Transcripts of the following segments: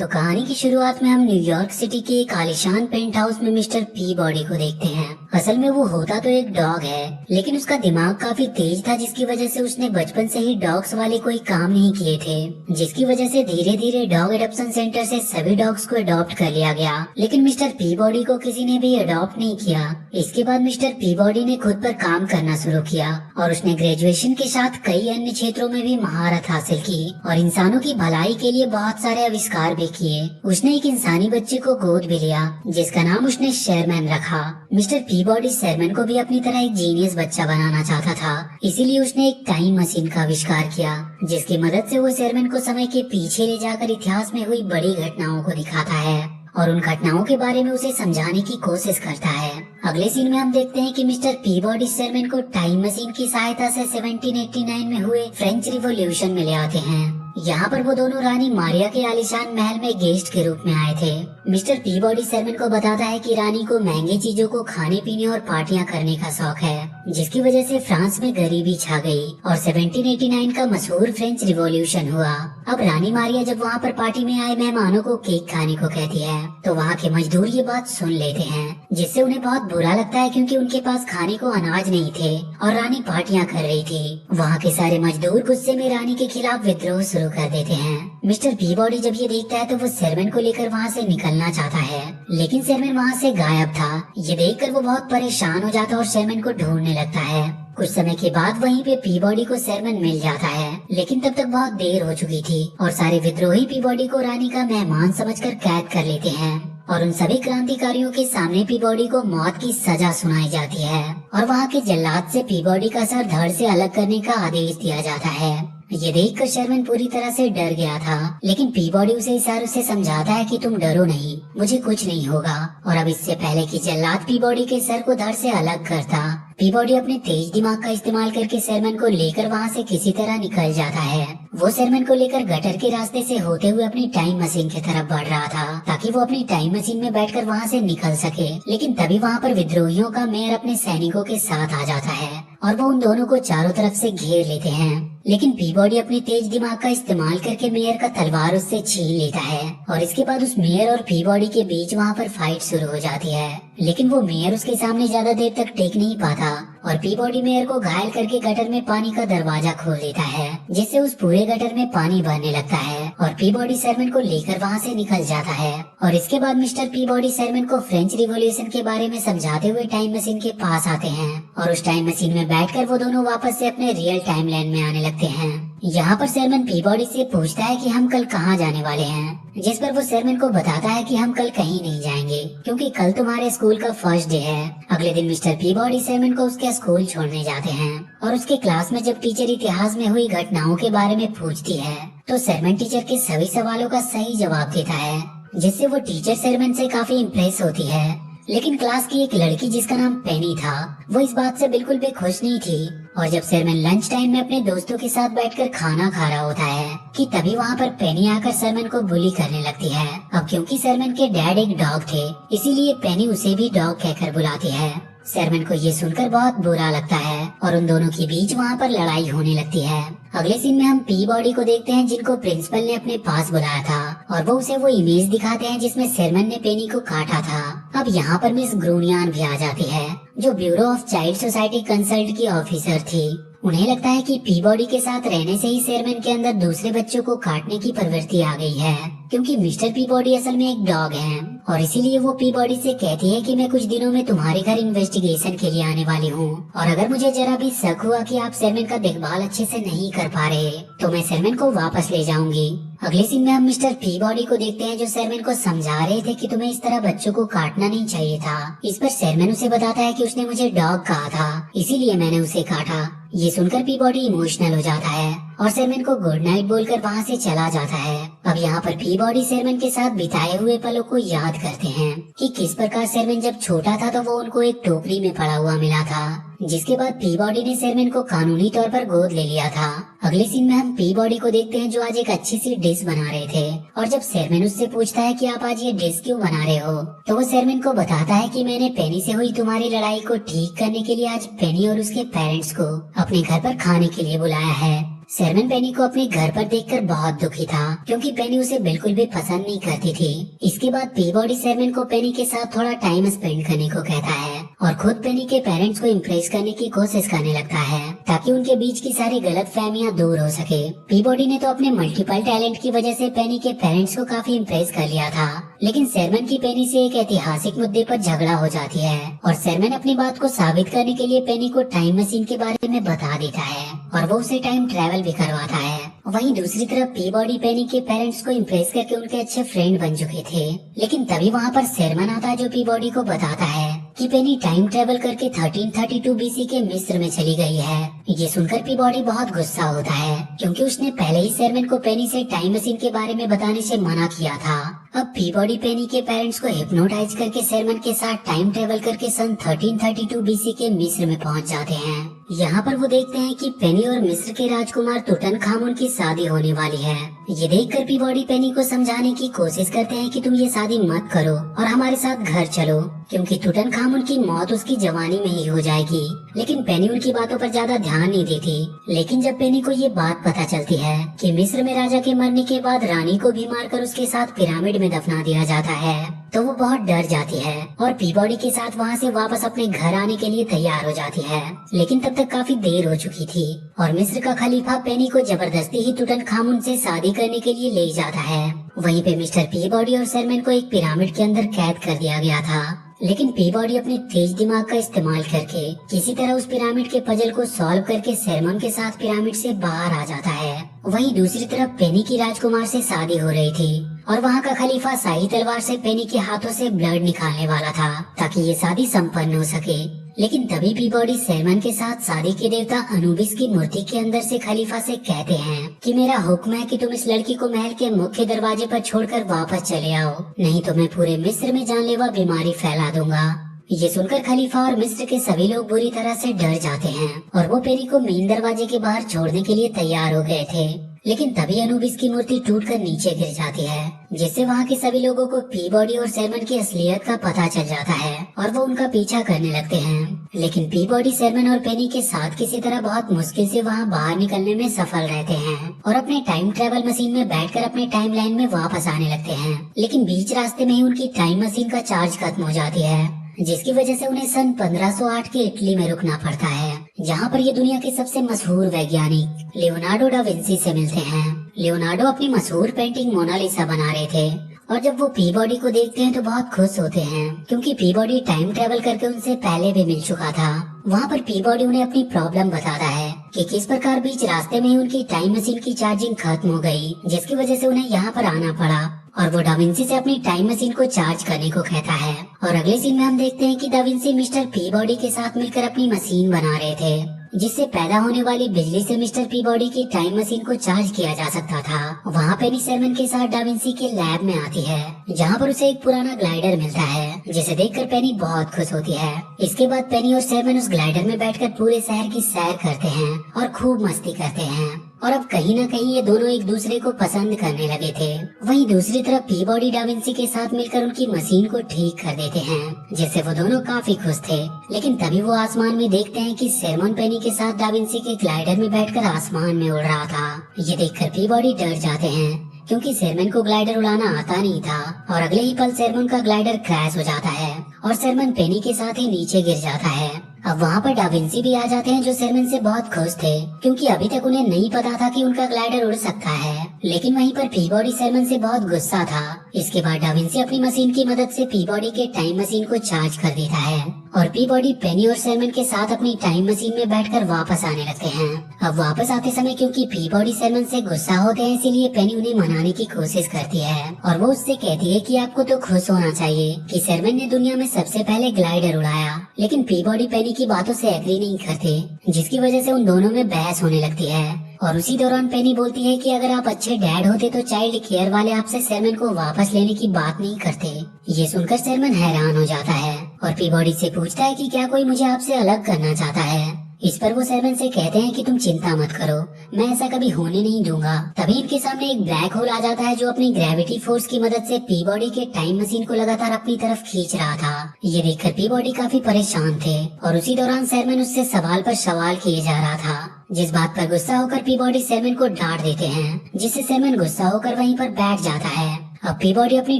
तो कहानी की शुरुआत में हम न्यूयॉर्क सिटी के एक आलीशान पेंट हाउस में मिस्टर पी बॉडी को देखते हैं। असल में वो होता तो एक डॉग है, लेकिन उसका दिमाग काफी तेज था, जिसकी वजह से उसने बचपन से ही डॉग्स वाले कोई काम नहीं किए थे, जिसकी वजह से धीरे धीरे डॉग एडॉप्शन सेंटर से सभी डॉग्स को अडॉप्ट कर लिया गया। लेकिन मिस्टर पी बॉडी को किसी ने भी अडॉप्ट नहीं किया। इसके बाद मिस्टर पी बॉडी ने खुद पर काम करना शुरू किया और उसने ग्रेजुएशन के साथ कई अन्य क्षेत्रों में भी महारत हासिल की और इंसानों की भलाई के लिए बहुत सारे आविष्कार भी किए। उसने एक इंसानी बच्चे को गोद भी लिया, जिसका नाम उसने शेरमैन रखा। मिस्टर पी बॉडी शेरमैन को भी अपनी तरह एक जीनियस बच्चा बनाना चाहता था, इसीलिए उसने एक टाइम मशीन का आविष्कार किया, जिसकी मदद से वो शेरमैन को समय के पीछे ले जाकर इतिहास में हुई बड़ी घटनाओं को दिखाता है और उन घटनाओं के बारे में उसे समझाने की कोशिश करता है। अगले सीन में हम देखते हैं कि मिस्टर पी बॉडी शेरमैन को टाइम मशीन की सहायता से 1789 में हुए फ्रेंच रिवॉल्यूशन में ले आते हैं। यहाँ पर वो दोनों रानी मारिया के आलीशान महल में गेस्ट के रूप में आए थे। मिस्टर पी बॉडी शेरमैन को बताता है कि रानी को महंगी चीजों को खाने पीने और पार्टियां करने का शौक है, जिसकी वजह से फ्रांस में गरीबी छा गई और 1789 का मशहूर फ्रेंच रिवॉल्यूशन हुआ। अब रानी मारिया जब वहाँ पर पार्टी में आए मेहमानों को केक खाने को कहती है, तो वहाँ के मजदूर ये बात सुन लेते हैं, जिससे उन्हें बहुत बुरा लगता है, क्योंकि उनके पास खाने को अनाज नहीं थे और रानी पार्टियां कर रही थी। वहाँ के सारे मजदूर गुस्से में रानी के खिलाफ विद्रोह शुरू कर देते हैं। मिस्टर पी बॉडी जब ये देखता है तो वो शेरमैन को लेकर वहाँ से निकलना चाहता है, लेकिन शेरमैन वहाँ से गायब था। ये देखकर वो बहुत परेशान हो जाता है और शेरमैन को ढूंढने लगता है। कुछ समय के बाद वहीं पे पी बॉडी को शेरमैन मिल जाता है, लेकिन तब तक बहुत देर हो चुकी थी और सारे विद्रोही पी बॉडी को रानी का मेहमान समझकर कैद कर लेते हैं और उन सभी क्रांतिकारियों के सामने पी बॉडी को मौत की सजा सुनाई जाती है और वहाँ के जल्लाद से पी बॉडी का सर धड़ से अलग करने का आदेश दिया जाता है। ये देखकर शेरमैन पूरी तरह से डर गया था, लेकिन पी बॉडी उसे इशारों से समझाता है कि तुम डरो नहीं, मुझे कुछ नहीं होगा। और अब इससे पहले कि जल्लाद पी बॉडी के सर को धड़ से अलग करता, पी बॉडी अपने तेज दिमाग का इस्तेमाल करके शेरमैन को लेकर वहाँ से किसी तरह निकल जाता है। वो शेरमैन को लेकर गटर के रास्ते से होते हुए अपनी टाइम मशीन की तरफ बढ़ रहा था, ताकि वो अपनी टाइम मशीन में बैठकर वहाँ से निकल सके। लेकिन तभी वहाँ पर विद्रोहियों का मेयर अपने सैनिकों के साथ आ जाता है और वो उन दोनों को चारों तरफ से घेर लेते हैं। लेकिन पी बॉडी अपने तेज दिमाग का इस्तेमाल करके मेयर का तलवार उससे छीन लेता है और इसके बाद उस मेयर और पी बॉडी के बीच वहाँ पर फाइट शुरू हो जाती है। लेकिन वो मेयर उसके सामने ज्यादा देर तक टेक नहीं पाता और पी बॉडी मेयर को घायल करके गटर में पानी का दरवाजा खोल देता है, जिससे उस पूरे गटर में पानी भरने लगता है और पी बॉडी शेरमैन को लेकर वहाँ से निकल जाता है। और इसके बाद मिस्टर पी बॉडी शेरमैन को फ्रेंच रिवॉल्यूशन के बारे में समझाते हुए टाइम मशीन के पास आते हैं और उस टाइम मशीन में बैठकर वो दोनों वापस से अपने रियल टाइम लाइन में आने लगते हैं। यहाँ पर शेरमैन पी बॉडी से पूछता है कि हम कल कहाँ जाने वाले हैं, जिस पर वो शेरमैन को बताता है कि हम कल कहीं नहीं जाएंगे, क्योंकि कल तुम्हारे स्कूल का फर्स्ट डे है। अगले दिन मिस्टर पी बॉडी शेरमैन को उसके स्कूल छोड़ने जाते हैं और उसके क्लास में जब टीचर इतिहास में हुई घटनाओं के बारे में पूछती है, तो शेरमैन टीचर के सभी सवालों का सही जवाब देता है, जिससे वो टीचर शेरमैन से काफी इम्प्रेस होती है। लेकिन क्लास की एक लड़की जिसका नाम पेनी था, वो इस बात से बिल्कुल भी खुश नहीं थी और जब शेरमैन लंच टाइम में अपने दोस्तों के साथ बैठकर खाना खा रहा होता है कि तभी वहाँ पर पेनी आकर शेरमैन को बुली करने लगती है। अब क्योंकि शेरमैन के डैड एक डॉग थे, इसीलिए पेनी उसे भी डॉग कहकर बुलाती है। शेरमैन को ये सुनकर बहुत बुरा लगता है और उन दोनों के बीच वहाँ पर लड़ाई होने लगती है। अगले सीन में हम पी बॉडी को देखते हैं, जिनको प्रिंसिपल ने अपने पास बुलाया था और वो उसे वो इमेज दिखाते हैं जिसमें शेरमैन ने पेनी को काटा था। अब यहाँ पर मिस ग्रूनियान भी आ जाती है, जो bureau of child society consult की ऑफिसर थी। उन्हें लगता है कि पी बॉडी के साथ रहने से ही शेरमैन के अंदर दूसरे बच्चों को काटने की प्रवृत्ति आ गई है, क्योंकि मिस्टर पी बॉडी असल में एक डॉग है और इसीलिए वो पी बॉडी से कहती है कि मैं कुछ दिनों में तुम्हारे घर इन्वेस्टिगेशन के लिए आने वाली हूँ और अगर मुझे जरा भी शक हुआ कि आप शेरमैन का देखभाल अच्छे से नहीं कर पा रहे, तो मैं शेरमैन को वापस ले जाऊंगी। अगले सीन में हम मिस्टर पी बॉडी को देखते हैं, जो शेरमैन को समझा रहे थे कि तुम्हें इस तरह बच्चों को काटना नहीं चाहिए था। इस पर शेरमैन उसे बताता है कि उसने मुझे डॉग कहा था, इसीलिए मैंने उसे काटा। ये सुनकर पी बॉडी इमोशनल हो जाता है और शेरमैन को गुड नाइट बोलकर वहाँ से चला जाता है। अब यहाँ पर पी बॉडी शेरमैन के साथ बिताए हुए पलों को याद करते हैं कि किस प्रकार शेरमैन जब छोटा था तो वो उनको एक टोकरी में पड़ा हुआ मिला था, जिसके बाद पी बॉडी ने शेरमैन को कानूनी तौर पर गोद ले लिया था। अगले सीन में हम पी बॉडी को देखते हैं, जो आज एक अच्छी सी डिश बना रहे थे और जब शेरमैन उससे पूछता है कि आप आज ये डिश क्यों बना रहे हो, तो वो शेरमैन को बताता है कि मैंने पेनी से हुई तुम्हारी लड़ाई को ठीक करने के लिए आज पेनी और उसके पेरेंट्स को अपने घर पर खाने के लिए बुलाया है। शेरमैन पेनी को अपने घर पर देखकर बहुत दुखी था, क्योंकि पेनी उसे बिल्कुल भी पसंद नहीं करती थी। इसके बाद पीबॉडी शेरमैन को पेनी के साथ थोड़ा टाइम स्पेंड करने को कहता है और खुद पेनी के पेरेंट्स को इम्प्रेस करने की कोशिश करने लगता है, ताकि उनके बीच की सारी गलतफहमियां दूर हो सके। पीबॉडी ने तो अपने मल्टीपल टैलेंट की वजह से पेनी के पेरेंट्स को काफी इम्प्रेस कर लिया था, लेकिन शेरमैन की पेनी से एक ऐतिहासिक मुद्दे पर झगड़ा हो जाती है और शेरमैन अपनी बात को साबित करने के लिए पेनी को टाइम मशीन के बारे में बता देता है और वो उसे टाइम ट्रैवल भी करवाता है। वहीं दूसरी तरफ पीबॉडी पेनी के पेरेंट्स को इम्प्रेस करके उनके अच्छे फ्रेंड बन चुके थे, लेकिन तभी वहाँ पर शेरमैन आता है जो पीबॉडी को बताता है कि पेनी टाइम ट्रेवल करके 1332 बीसी के मिस्र में चली गई है। ये सुनकर पीबॉडी बहुत गुस्सा होता है, क्योंकि उसने पहले ही शेरमैन को पेनी से टाइम मशीन के बारे में बताने से मना किया था। अब पीबॉडी पेनी के पेरेंट्स को हिप्नोटाइज करके शेरमैन के साथ टाइम ट्रेवल करके सन 1332 बीसी के मिस्र में पहुंच जाते हैं। यहाँ पर वो देखते हैं कि पेनी और मिस्र के राजकुमार तुतनखामुन की शादी होने वाली है। ये देखकर पीबॉडी पेनी को समझाने की कोशिश करते हैं कि तुम ये शादी मत करो और हमारे साथ घर चलो, क्योंकि तुतनखामुन की मौत उसकी जवानी में ही हो जाएगी। लेकिन पेनी उनकी बातों पर ज्यादा ध्यान नहीं देती। लेकिन जब पेनी को ये बात पता चलती है कि मिस्र में राजा के मरने के बाद रानी को भी मारकर उसके साथ पिरामिड में दफना दिया जाता है, तो वो बहुत डर जाती है और पीबॉडी के साथ वहाँ से वापस अपने घर आने के लिए तैयार हो जाती है। लेकिन तब तक काफी देर हो चुकी थी और मिस्र का खलीफा पेनी को जबरदस्ती ही तुतनखामुन से शादी करने के लिए ले जाता है। वहीं पे मिस्टर पीबॉडी और शेरमैन को एक पिरामिड के अंदर कैद कर दिया गया था, लेकिन पीबॉडी अपने तेज दिमाग का इस्तेमाल करके किसी तरह उस पिरामिड के पजल को सॉल्व करके शेरमैन के साथ पिरामिड से बाहर आ जाता है। वहीं दूसरी तरफ पेनी की राजकुमार से शादी हो रही थी और वहाँ का खलीफा शाही तलवार से पेनी के हाथों से ब्लड निकालने वाला था, ताकि ये शादी संपन्न हो सके। लेकिन तभी पीबॉडी शेरमैन के साथ शादी के देवता अनुबिस की मूर्ति के अंदर से खलीफा से कहते हैं कि मेरा हुक्म है कि तुम इस लड़की को महल के मुख्य दरवाजे पर छोड़कर वापस चले आओ, नहीं तो मैं पूरे मिस्र में जानलेवा बीमारी फैला दूंगा। ये सुनकर खलीफा और मिस्र के सभी लोग बुरी तरह से डर जाते हैं और वो पेनी को मेन दरवाजे के बाहर छोड़ने के लिए तैयार हो गए थे। लेकिन तभी अनुबिस की मूर्ति टूटकर नीचे गिर जाती है, जिससे वहाँ के सभी लोगों को पीबॉडी और शेरमैन की असलियत का पता चल जाता है और वो उनका पीछा करने लगते हैं। लेकिन पीबॉडी शेरमैन और पेनी के साथ किसी तरह बहुत मुश्किल से वहाँ बाहर निकलने में सफल रहते हैं और अपने टाइम ट्रेवल मशीन में बैठकर अपने टाइम लाइन में वापस आने लगते हैं। लेकिन बीच रास्ते में ही उनकी टाइम मशीन का चार्ज खत्म हो जाती है, जिसकी वजह से उन्हें सन 1508 के इटली में रुकना पड़ता है, जहाँ पर ये दुनिया के सबसे मशहूर वैज्ञानिक लियोनार्डो डा विंसी से मिलते हैं। लियोनार्डो अपनी मशहूर पेंटिंग मोनालिसा बना रहे थे और जब वो पीबॉडी को देखते हैं तो बहुत खुश होते हैं, क्योंकि पीबॉडी टाइम ट्रेवल करके उनसे पहले भी मिल चुका था। वहाँ पर पीबॉडी उन्हें अपनी प्रॉब्लम बताता है कि किस प्रकार बीच रास्ते में ही उनकी टाइम मशीन की चार्जिंग खत्म हो गई, जिसकी वजह से उन्हें यहाँ पर आना पड़ा और वो डा विंसी से अपनी टाइम मशीन को चार्ज करने को कहता है। और अगले सीन में हम देखते हैं कि डा विंसी मिस्टर पीबॉडी के साथ मिलकर अपनी मशीन बना रहे थे, जिससे पैदा होने वाली बिजली से मिस्टर पीबॉडी की टाइम मशीन को चार्ज किया जा सकता था। वहाँ पेनी शेरमैन के साथ डा विंसी के लैब में आती है, जहाँ पर उसे एक पुराना ग्लाइडर मिलता है, जिसे देखकर पेनी बहुत खुश होती है। इसके बाद पेनी और शेरमैन उस ग्लाइडर में बैठकर पूरे शहर की सैर करते हैं और खूब मस्ती करते हैं और अब कहीं न कहीं ये दोनों एक दूसरे को पसंद करने लगे थे। वहीं दूसरी तरफ पीबॉडी डा विंसी के साथ मिलकर उनकी मशीन को ठीक कर देते हैं, जिससे वो दोनों काफी खुश थे। लेकिन तभी वो आसमान में देखते हैं कि शेरमैन पेनी के साथ डा विंसी के ग्लाइडर में बैठकर आसमान में उड़ रहा था। ये देखकर पीबॉडी डर जाते हैं, क्योंकि शेरमैन को ग्लाइडर उड़ाना आता नहीं था और अगले ही पल शेरमैन का ग्लाइडर क्रैश हो जाता है और शेरमैन पेनी के साथ ही नीचे गिर जाता है। अब वहाँ पर डा विंसी भी आ जाते हैं, जो शेरमैन से बहुत खुश थे, क्योंकि अभी तक उन्हें नहीं पता था कि उनका ग्लाइडर उड़ सकता है। लेकिन वहीं पर पीबॉडी शेरमैन से बहुत गुस्सा था। इसके बाद डा विंसी अपनी मशीन की मदद से पीबॉडी के टाइम मशीन को चार्ज कर देता है और पीबॉडी पेनी और शेरमैन के साथ अपनी टाइम मशीन में बैठकर वापस आने लगते हैं। अब वापस आते समय क्योंकि पीबॉडी शेरमैन से गुस्सा होते हैं, इसीलिए पेनी उन्हें मनाने की कोशिश करती है और वो उससे कहती है कि आपको तो खुश होना चाहिए कि शेरमैन ने दुनिया में सबसे पहले ग्लाइडर उड़ाया। लेकिन पीबॉडी पेनी की बातों से एग्री नहीं करते, जिसकी वजह से उन दोनों में बहस होने लगती है। और उसी दौरान पेनी बोलती है कि अगर आप अच्छे डैड होते तो चाइल्ड केयर वाले आपसे शेरमैन को वापस लेने की बात नहीं करते। ये सुनकर शेरमैन हैरान हो जाता है और पीबॉडी से पूछता है कि क्या कोई मुझे आपसे अलग करना चाहता है। इस पर वो सेवन से कहते हैं कि तुम चिंता मत करो, मैं ऐसा कभी होने नहीं दूंगा। तभी इनके सामने एक ब्लैक होल आ जाता है जो अपनी ग्रेविटी फोर्स की मदद से पीबॉडी के टाइम मशीन को लगातार अपनी तरफ खींच रहा था। ये देखकर पीबॉडी काफी परेशान थे और उसी दौरान सेरमैन उससे सवाल पर सवाल किए जा रहा था, जिस बात पर गुस्सा होकर पीबॉडी सेरमैन को डांट देते हैं, जिससे सेरमैन गुस्सा होकर वहीं पर बैठ जाता है। अब पीबॉडी अपनी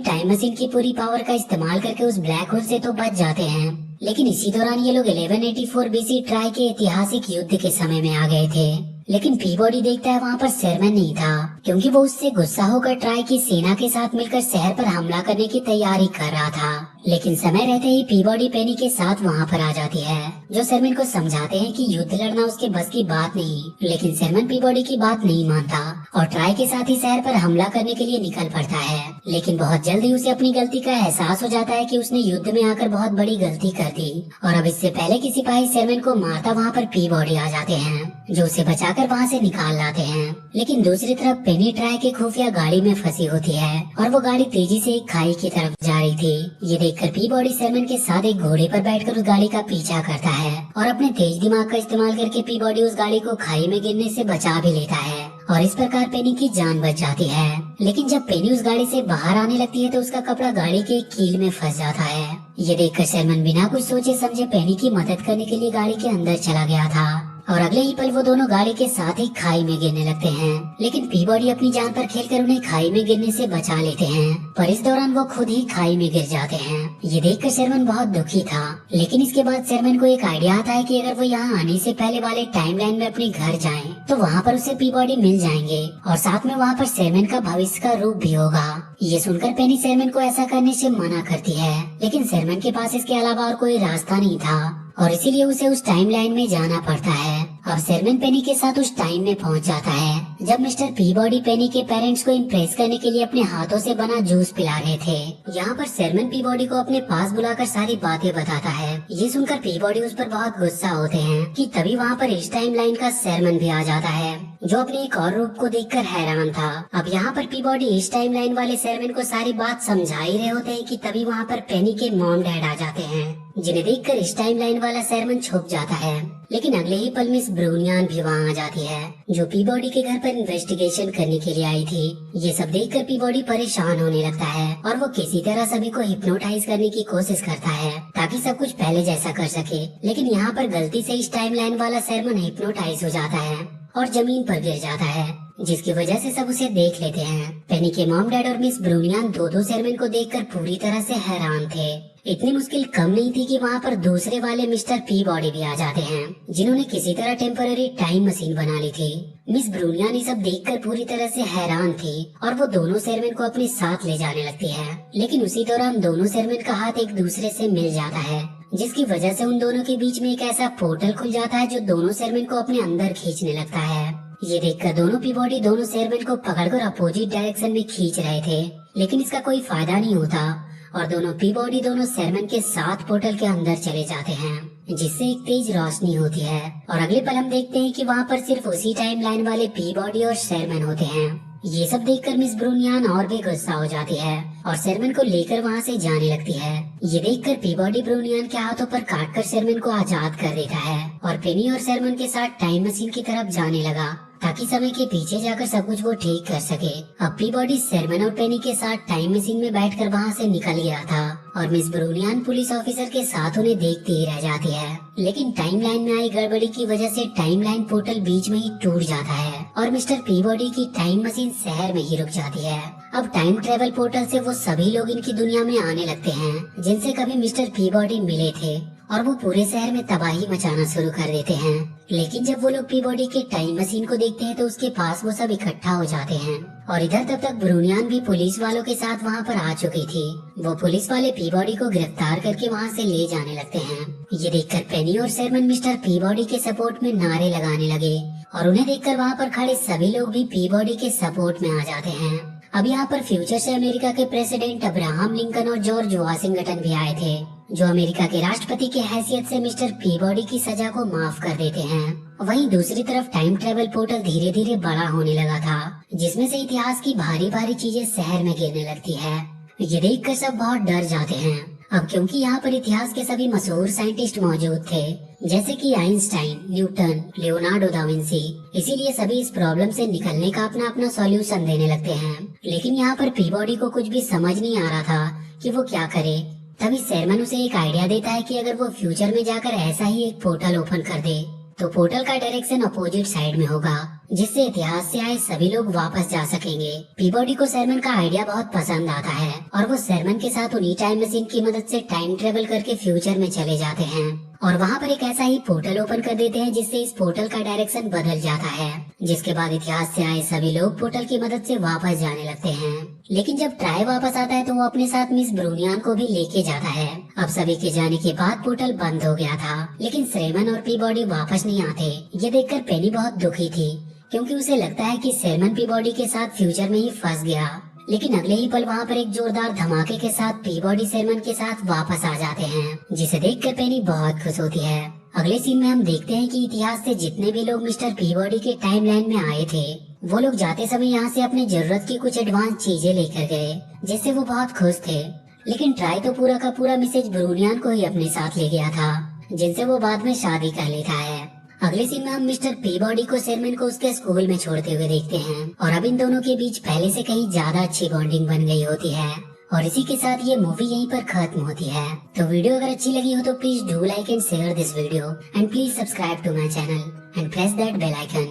टाइम मशीन की पूरी पावर का इस्तेमाल करके उस ब्लैक होल से तो बच जाते हैं, लेकिन इसी दौरान ये लोग 1184 बीसी ट्राई के ऐतिहासिक युद्ध के समय में आ गए थे। लेकिन पीबॉडी देखता है वहाँ पर सेरमैन नहीं था, क्योंकि वो उससे गुस्सा होकर ट्राई की सेना के साथ मिलकर शहर पर हमला करने की तैयारी कर रहा था। लेकिन समय रहते ही पीबॉडी पेनी के साथ वहाँ पर आ जाती है, जो सेरमैन को समझाते हैं कि युद्ध लड़ना उसके बस की बात नहीं। लेकिन सेरमैन पीबॉडी की बात नहीं मानता और ट्राई के साथ ही शहर पर हमला करने के लिए निकल पड़ता है। लेकिन बहुत जल्दी उसे अपनी गलती का एहसास हो जाता है कि उसने युद्ध में आकर बहुत बड़ी गलती कर दी और अब इससे पहले कि सिपाही सेरमैन को मारता वहाँ पर पीबॉडी आ जाते हैं, जो उसे बचाकर वहाँ से निकाल लाते हैं। लेकिन दूसरी तरफ पेनी ट्राई के खुफिया गाड़ी में फंसी होती है और वो गाड़ी तेजी से एक खाई की तरफ जा रही थी। ये देखकर पीबॉडी सेरमैन के साथ एक घोड़े पर बैठकर उस गाड़ी का पीछा करता है और अपने तेज दिमाग का इस्तेमाल करके पीबॉडी उस गाड़ी को खाई में गिरने से बचा भी लेता है और इस प्रकार पेनी की जान बच जाती है। लेकिन जब पेनी उस गाड़ी से बाहर आने लगती है तो उसका कपड़ा गाड़ी के कील में फंस जाता है। ये देखकर सेरमैन बिना कुछ सोचे समझे पेनी की मदद करने के लिए गाड़ी के अंदर चला गया था और अगले ही पल वो दोनों गाड़ी के साथ ही खाई में गिरने लगते हैं। लेकिन पीबॉडी अपनी जान पर खेलकर उन्हें खाई में गिरने से बचा लेते हैं, पर इस दौरान वो खुद ही खाई में गिर जाते हैं। ये देखकर सेरमैन बहुत दुखी था, लेकिन इसके बाद सेरमैन को एक आइडिया आता है कि अगर वो यहाँ आने से पहले वाले टाइमलाइन में अपने घर जाएं, तो वहाँ पर उसे पीबॉडी मिल जाएंगे और साथ में वहाँ पर सेरमैन का भविष्य का रूप भी होगा। ये सुनकर पेनी सेरमैन को ऐसा करने से मना करती है, लेकिन सेरमैन के पास इसके अलावा और कोई रास्ता नहीं था और इसीलिए उसे उस टाइमलाइन में जाना पड़ता है। अब सेरमैन पेनी के साथ उस टाइम में पहुंच जाता है जब मिस्टर पीबॉडी पेनी के पेरेंट्स को इम्प्रेस करने के लिए अपने हाथों से बना जूस पिला रहे थे। यहाँ पर सेरमैन पीबॉडी को अपने पास बुलाकर सारी बातें बताता है। ये सुनकर पीबॉडी उस पर बहुत गुस्सा होते हैं कि तभी वहाँ पर इस टाइमलाइन का सेरमैन भी आ जाता है, जो अपने एक और रूप को देखकर हैरान था। अब यहाँ पर पीबॉडी इस टाइमलाइन वाले सेरमैन को सारी बात समझा ही रहे होते हैं कि तभी वहाँ पर पेनी के मॉम डैड आ जाते हैं, जिन्हें देखकर इस टाइमलाइन वाला सेरमैन छुप जाता है। लेकिन अगले ही पल मिस ब्रूनियान भी वहाँ आ जाती है, जो पीबॉडी के घर पर इन्वेस्टिगेशन करने के लिए आई थी। ये सब देखकर पीबॉडी परेशान होने लगता है और वो किसी तरह सभी को हिप्नोटाइज करने की कोशिश करता है ताकि सब कुछ पहले जैसा कर सके। लेकिन यहाँ पर गलती से इस टाइमलाइन वाला सेरमैन हिप्नोटाइज हो जाता है और जमीन पर गिर जाता है, जिसकी वजह से सब उसे देख लेते हैं। पेनी के मॉम डैड और मिस ब्रूनियान दो सेरमैन को देखकर पूरी तरह से हैरान थे। इतनी मुश्किल कम नहीं थी कि वहाँ पर दूसरे वाले मिस्टर पीबॉडी भी आ जाते हैं, जिन्होंने किसी तरह टेम्पररी टाइम मशीन बना ली थी। मिस ब्रूनियान ये सब देखकर पूरी तरह से हैरान थी और वो दोनों सेरमैन को अपने साथ ले जाने लगती है। लेकिन उसी दौरान दोनों सेरमैन का हाथ एक दूसरे से मिल जाता है, जिसकी वजह से उन दोनों के बीच में एक ऐसा पोर्टल खुल जाता है जो दोनों सेरमैन को अपने अंदर खींचने लगता है। ये देखकर दोनों पीबॉडी दोनों सेरमैन को पकड़कर अपोजिट डायरेक्शन में खींच रहे थे, लेकिन इसका कोई फायदा नहीं होता और दोनों पीबॉडी दोनों सेरमैन के साथ पोर्टल के अंदर चले जाते हैं, जिससे एक तेज रोशनी होती है और अगले पल हम देखते हैं कि वहाँ पर सिर्फ उसी टाइमलाइन वाले पीबॉडी और सेरमैन होते हैं। ये सब देखकर मिस ब्रूनियान और भी गुस्सा हो जाती है और सेरमैन को लेकर वहाँ से जाने लगती है। ये देखकर पीबॉडी ब्रूनियान के हाथों पर काटकर सेरमैन को आजाद कर देता है और पेनी और सेरमैन के साथ टाइम मशीन की तरफ जाने लगा ताकि समय के पीछे जाकर सब कुछ वो ठीक कर सके। अब पीबॉडी सेरमैन और पेनी के साथ टाइम मशीन में बैठकर वहाँ से निकल गया था और मिस ब्रूनियान पुलिस ऑफिसर के साथ उन्हें देखते ही रह जाती है। लेकिन टाइमलाइन में आई गड़बड़ी की वजह से टाइमलाइन पोर्टल बीच में ही टूट जाता है और मिस्टर पीबॉडी की टाइम मशीन शहर में ही रुक जाती है। अब टाइम ट्रेवल पोर्टल से वो सभी लोग इनकी दुनिया में आने लगते हैं जिनसे कभी मिस्टर पीबॉडी मिले थे और वो पूरे शहर में तबाही मचाना शुरू कर देते हैं। लेकिन जब वो लोग पीबॉडी के टाइम मशीन को देखते हैं तो उसके पास वो सब इकट्ठा हो जाते हैं और इधर तब तक ब्रूनियान भी पुलिस वालों के साथ वहाँ पर आ चुकी थी। वो पुलिस वाले पीबॉडी को गिरफ्तार करके वहाँ से ले जाने लगते हैं। ये देखकर पेनी और सेरमैन मिस्टर पीबॉडी के सपोर्ट में नारे लगाने लगे और उन्हें देखकर वहाँ पर खड़े सभी लोग भी पीबॉडी के सपोर्ट में आ जाते हैं। अब यहाँ पर फ्यूचर से अमेरिका के प्रेसिडेंट अब्राहम लिंकन और जॉर्ज वाशिंगटन भी आए थे, जो अमेरिका के राष्ट्रपति की हैसियत से मिस्टर पीबॉडी की सजा को माफ कर देते हैं। वहीं दूसरी तरफ टाइम ट्रेवल पोर्टल धीरे धीरे बड़ा होने लगा था, जिसमें से इतिहास की भारी भारी चीजें शहर में गिरने लगती है। ये देखकर सब बहुत डर जाते हैं। अब क्योंकि यहाँ पर इतिहास के सभी मशहूर साइंटिस्ट मौजूद थे, जैसे कि Einstein, Newton, Leonardo da Vinci, इसीलिए सभी इस प्रॉब्लम से निकलने का अपना अपना सॉल्यूशन देने लगते हैं। लेकिन यहाँ पर पीबॉडी को कुछ भी समझ नहीं आ रहा था कि वो क्या करे। तभी शेरमैन उसे एक आइडिया देता है कि अगर वो फ्यूचर में जाकर ऐसा ही एक पोर्टल ओपन कर दे तो पोर्टल का डायरेक्शन अपोजिट साइड में होगा, जिससे इतिहास से आए सभी लोग वापस जा सकेंगे। पीबॉडी को शेरमैन का आइडिया बहुत पसंद आता है और वो शेरमैन के साथ उन्हीं टाइम मशीन की मदद से टाइम ट्रेवल करके फ्यूचर में चले जाते हैं और वहाँ पर एक ऐसा ही पोर्टल ओपन कर देते हैं जिससे इस पोर्टल का डायरेक्शन बदल जाता है, जिसके बाद इतिहास से आए सभी लोग पोर्टल की मदद से वापस जाने लगते हैं। लेकिन जब ट्राई वापस आता है तो वो अपने साथ मिस ब्रूनियान को भी लेके जाता है। अब सभी के जाने के बाद पोर्टल बंद हो गया था, लेकिन शेरमैन और पीबॉडी वापस नहीं आते। ये देखकर पेनी बहुत दुखी थी, क्योंकि उसे लगता है कि शेरमैन पीबॉडी के साथ फ्यूचर में ही फंस गया। लेकिन अगले ही पल वहाँ पर एक जोरदार धमाके के साथ पीबॉडी शेरमैन के साथ वापस आ जाते हैं, जिसे देखकर पेनी बहुत खुश होती है। अगले सीन में हम देखते हैं कि इतिहास से जितने भी लोग मिस्टर पीबॉडी के टाइमलाइन में आए थे, वो लोग जाते समय यहाँ से अपनी जरूरत की कुछ एडवांस चीजें लेकर गए, जिससे वो बहुत खुश थे। लेकिन ट्राई तो पूरा का पूरा मिसेज ब्रूनियान को ही अपने साथ ले गया था, जिनसे वो बाद में शादी कर लेता है। अगले सीन में हम मिस्टर पीबॉडी को शेरमैन को उसके स्कूल में छोड़ते हुए देखते हैं और अब इन दोनों के बीच पहले से कहीं ज्यादा अच्छी बॉन्डिंग बन गई होती है। और इसी के साथ ये मूवी यहीं पर खत्म होती है। तो वीडियो अगर अच्छी लगी हो तो please do like and share this video and please subscribe to my channel and press that bell icon.